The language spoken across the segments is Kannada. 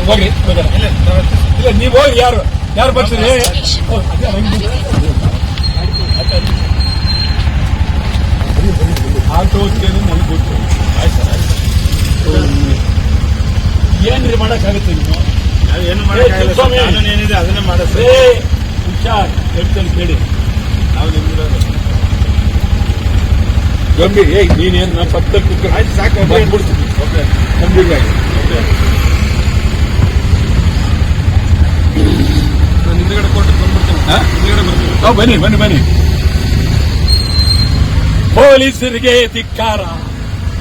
ಹೋಗಿ ಇಲ್ಲ ನೀವು ಹೋಗಿ ಯಾರು ಬರ್ತೀರಿ ಆಟೋದ್ಕೇನು ನನಗೆ ಗೊತ್ತು. ಆಯ್ತು ಏನ್ರಿ ಮಾಡಕ್ಕಾಗುತ್ತೆ ನೀವು? ಏನು ಮಾಡೋಕ್ಕಾಗಲ್ಲ, ಏನಿದೆ ಅದನ್ನೇ ಮಾಡಿಸ್ರಿ. ಹುಷಾರ್ ಹೇಳ್ತೇನೆ ಕೇಳಿ. ನಾವು ನಿಮ್ಗಿರೋದು ಗಂಭೀರ ನೀನೇನು ನಮ್ಮ ಪಕ್ಕದಲ್ಲಿ ಕುಕ್ಕರ್ ಆಯ್ತು ಸಾಕು ಬಿಡ್ತೀನಿ. ಓಕೆ ಗಂಭೀರವಾಗಿ ಓಕೆ ನಾನು ಹಿಂದ್ಗಡೆ ಕೊಟ್ಟು ಬಂದ್ಬಿಡ್ತೀನಿ. ಹಿಂದ್ಗಡೆ ಬರ್ತೀನಿ. ಬನ್ನಿ ಬನ್ನಿ ಬನ್ನಿ. ಪೊಲೀಸರಿಗೆ ಧಿಕ್ಕಾರ,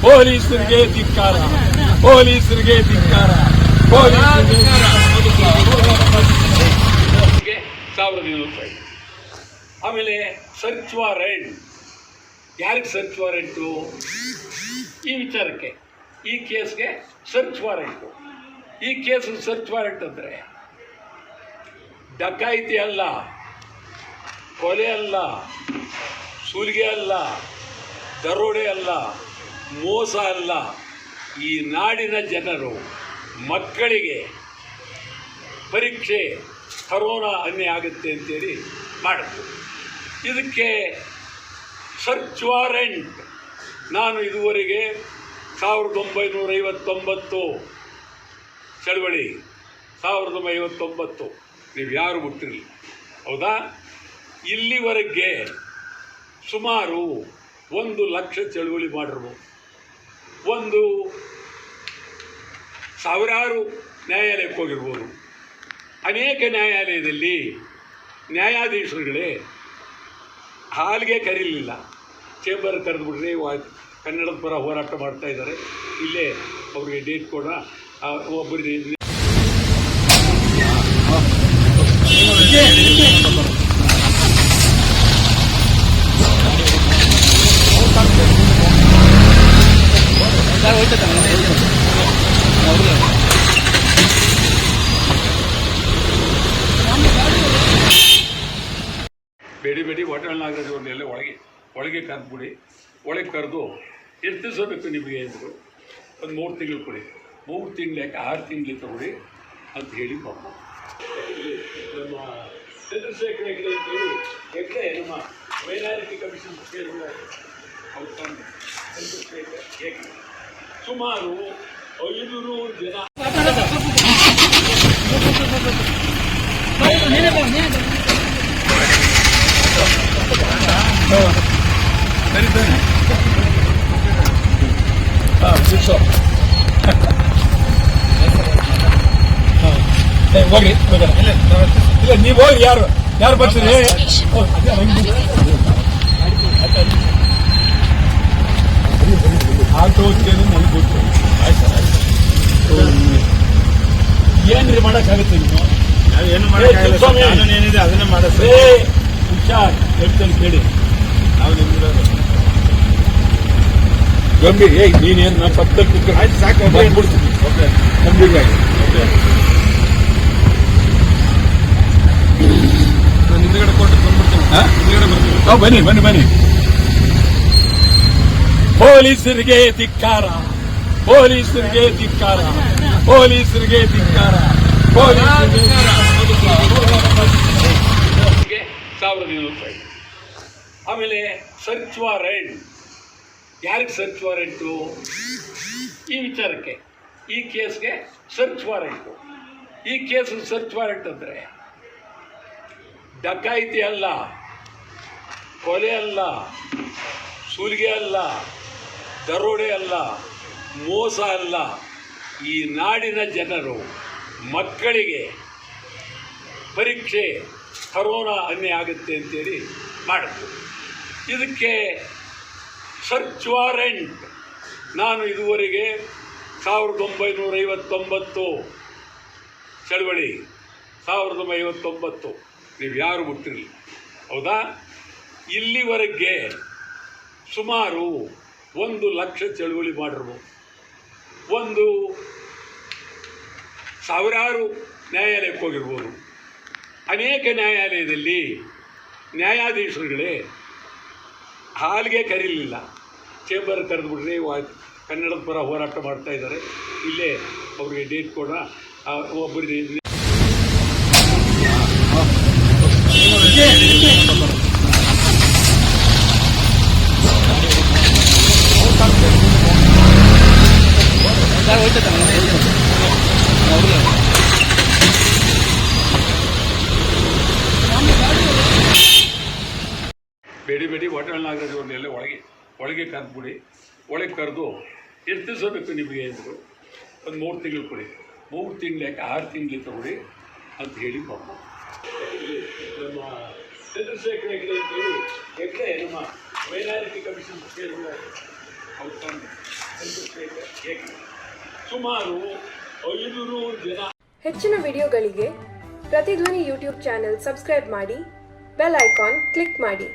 ಪೊಲೀಸರಿಗೆ ಧಿಕ್ಕಾರ, ಪೊಲೀಸರಿಗೆ ಧಿಕ್ಕಾರ, ಪೊಲೀಸರಿಗೆ 1,200 ಆಮೇಲೆ ಸರ್ಚ್ ವಾರೆಂಟ್. ಯಾರಿಗೆ ಸರ್ಚ್ ವಾರೆಂಟು? ಈ ವಿಚಾರಕ್ಕೆ, ಈ ಕೇಸ್ಗೆ ಸರ್ಚ್ ವಾರೆಂಟು. ಈ ಕೇಸು ಸರ್ಚ್ ವಾರೆಂಟ್ ಅಂದರೆ ಡಕಾಯಿತಿ ಅಲ್ಲ, ಕೊಲೆ ಅಲ್ಲ, ಸುಲಿಗೆ ಅಲ್ಲ, ದರೋಡೆ ಅಲ್ಲ, ಮೋಸ ಅಲ್ಲ. ಈ ನಾಡಿನ ಜನರು ಮಕ್ಕಳಿಗೆ ಪರೀಕ್ಷೆ ಕರೋನಾ ಅನ್ಯಾಯ ಆಗುತ್ತೆ ಅಂತೇಳಿ ಮಾಡಿದ್ರು. ಇದಕ್ಕೆ ಸರ್ಚ್ ವಾರೆಂಟ್. ನಾನು ಇದುವರೆಗೆ 1959 ಚಳವಳಿ, 1959 ನೀವು ಯಾರು ಹುಟ್ಟಿರಲಿ, ಹೌದಾ? ಇಲ್ಲಿವರೆಗೆ ಸುಮಾರು 1 ಲಕ್ಷ ಚಳುವಳಿ ಮಾಡಿರ್ಬೋದು. ಸಾವಿರಾರು ನ್ಯಾಯಾಲಯಕ್ಕೆ ಹೋಗಿರ್ಬೋದು. ಅನೇಕ ನ್ಯಾಯಾಲಯದಲ್ಲಿ ನ್ಯಾಯಾಧೀಶರುಗಳೇ ಹಾಲಿಗೆ ಕರೀಲಿಲ್ಲ, ಚೇಂಬರ್ ಕರೆದುಬಿಟ್ರೆ ಕನ್ನಡದ ಪರ ಹೋರಾಟ ಮಾಡ್ತಾ ಇದ್ದಾರೆ. ಇಲ್ಲೇ ಅವ್ರಿಗೆ ಡೇಟ್ ಕೊಡ ಒಬ್ಬರಿಗೆ ಬೇಡಿ ಹೋಟೆಲ್ ನಾಗರಾಜವ್ರನ್ನೆಲ್ಲ ಒಳಗೆ ಕರೆದ್ಬಿಡಿ. ಒಳಗೆ ಕರೆದು ಎಷ್ಟು ದಿವಸ ಬೇಕು ನಿಮಗೆ ಅಂದರು. ಒಂದು 3 ತಿಂಗಳು ಕೊಡಿ. 3 ತಿಂಗಳು ಯಾಕೆ 6 ತಿಂಗಳು ತಗೊಳ್ಳಿ ಅಂತ ಹೇಳಿ ಪಾಪ ನಮ್ಮ ಚಂದ್ರಶೇಖರ ಹೆಗ್ಡೆ ಅಂತೇಳಿ ಹೆಗ್ಡೆ ನಮ್ಮ ಮೈನಾರಿಟಿ ಕಮಿಷನ್ ಚಂದ್ರಶೇಖರ್ ಹೆಗ್ಡೆ ಸುಮಾರು 500 ಜನ ಹೋಗಿ ಇಲ್ಲ ನೀವು ಹೋಗಿ ಯಾರು ಬರ್ತೀರಿ ಆಟೋದ್ಕೇನು ನನಗೆ ಗೊತ್ತು. ಆಯ್ತು ಏನ್ರಿ ಮಾಡಕ್ಕಾಗುತ್ತೆ ನೀವು? ಏನು ಮಾಡೋಕ್ಕಾಗಲ್ಲ, ಏನಿದೆ ಅದನ್ನೇ ಮಾಡಿಸ್ರಿ. ಹುಷಾರ್ ಹೇಳ್ತೇನೆ ಕೇಳಿ. ನಾವು ನಿಮ್ಗಿರೋದು ಗಂಭೀರ ನೀನೇನು ನಮ್ಮ ಪಕ್ಕದಲ್ಲಿ ಕುಕ್ಕರ್ ಆಯ್ತು ಸಾಕು ಬಿಡ್ತೀನಿ. ಓಕೆ ಗಂಭೀರವಾಗಿ ಓಕೆ ನಾನು ಹಿಂದ್ಗಡೆ ಕೊಟ್ಟು ಬಂದ್ಬಿಡ್ತೀನಿ. ಹಿಂದ್ಗಡೆ ಬರ್ತೀನಿ. ಬನ್ನಿ ಬನ್ನಿ ಬನ್ನಿ. ಪೊಲೀಸರಿಗೆ ಧಿಕ್ಕಾರ, ಪೊಲೀಸರಿಗೆ ಧಿಕ್ಕಾರ, ಪೊಲೀಸರಿಗೆ ಧಿಕ್ಕಾರ, ಪೊಲೀಸರಿಗೆ 1,200. ಆಮೇಲೆ ಸರ್ಚ್ ವಾರೆಂಟ್. ಯಾರಿಗೆ ಸರ್ಚ್ ವಾರೆಂಟು? ಈ ವಿಚಾರಕ್ಕೆ, ಈ ಕೇಸ್ಗೆ ಸರ್ಚ್ ವಾರೆಂಟು. ಈ ಕೇಸು ಸರ್ಚ್ ವಾರೆಂಟ್ ಅಂದರೆ ಡಕಾಯಿತಿ ಅಲ್ಲ, ಕೊಲೆ ಅಲ್ಲ, ಸುಲಿಗೆ ಅಲ್ಲ, ದರೋಡೆ ಅಲ್ಲ, ಮೋಸ ಅಲ್ಲ. ಈ ನಾಡಿನ ಜನರು ಮಕ್ಕಳಿಗೆ ಪರೀಕ್ಷೆ ಕರೋನಾ ಅನ್ಯಾಯ ಆಗುತ್ತೆ ಅಂತೇಳಿ ಮಾಡಿದ್ರು. ಇದಕ್ಕೆ ಸರ್ಚ್ ವಾರೆಂಟ್. ನಾನು ಇದುವರೆಗೆ 1959 ಚಳವಳಿ, 1959 ನೀವು ಯಾರು ಹುಟ್ಟಿರಲಿ, ಹೌದಾ? ಇಲ್ಲಿವರೆಗೆ ಸುಮಾರು 1 ಲಕ್ಷ ಚಳುವಳಿ ಮಾಡಿರ್ಬೋದು. ಸಾವಿರಾರು ನ್ಯಾಯಾಲಯಕ್ಕೆ ಹೋಗಿರ್ಬೋದು. ಅನೇಕ ನ್ಯಾಯಾಲಯದಲ್ಲಿ ನ್ಯಾಯಾಧೀಶರುಗಳೇ ಹಾಲಿಗೆ ಕರೀಲಿಲ್ಲ, ಚೇಂಬರ್ ಕರೆದುಬಿಟ್ರೆ ಕನ್ನಡದ ಪರ ಹೋರಾಟ ಮಾಡ್ತಾ ಇದ್ದಾರೆ. ಇಲ್ಲೇ ಅವ್ರಿಗೆ ಡೇಟ್ ಕೊಡ ಒಬ್ಬರಿಗೆ ಬೇಡಿ ವಾಟರ್ ನಾಗರಾಜ್ ಅವ್ರನ್ನೆಲ್ಲ ಒಳಗೆ ಕರೆದ್ಬಿಡಿ. ಒಳಗೆ ಕರೆದು ಎಷ್ಟು ದಿವಸ ಬೇಕು ನಿಮಗೆ ಅಂದರು. ಒಂದು 3 ತಿಂಗಳು ಕೊಡಿ. 3 ತಿಂಗಳು ಯಾಕೆ 6 ತಿಂಗಳು ತಗೊಳ್ಳಿ ಅಂತ ಹೇಳಿ ಪಾಪ ನಮ್ಮ ಚಂದ್ರಶೇಖರ್ ಹೆಗ್ಡೆ ಅಂತೇಳಿ ಹೆಗ್ಡೆ ನಮ್ಮ ಮೈನಾರಿಟಿ ಕಮಿಷನ್ ಅವ್ರ ಚಂದ್ರಶೇಖರ್ ಹೆಗ್ಡೆ ಸುಮಾರು 500 ಜನ. ಹೆಚ್ಚಿನ ವಿಡಿಯೋಗಳಿಗೆ ಪ್ರತಿಧ್ವನಿ ಯೂಟ್ಯೂಬ್ ಚಾನೆಲ್ ಸಬ್ಸ್ಕ್ರೈಬ್ ಮಾಡಿ, ಬೆಲ್ ಐಕಾನ್ ಕ್ಲಿಕ್ ಮಾಡಿ.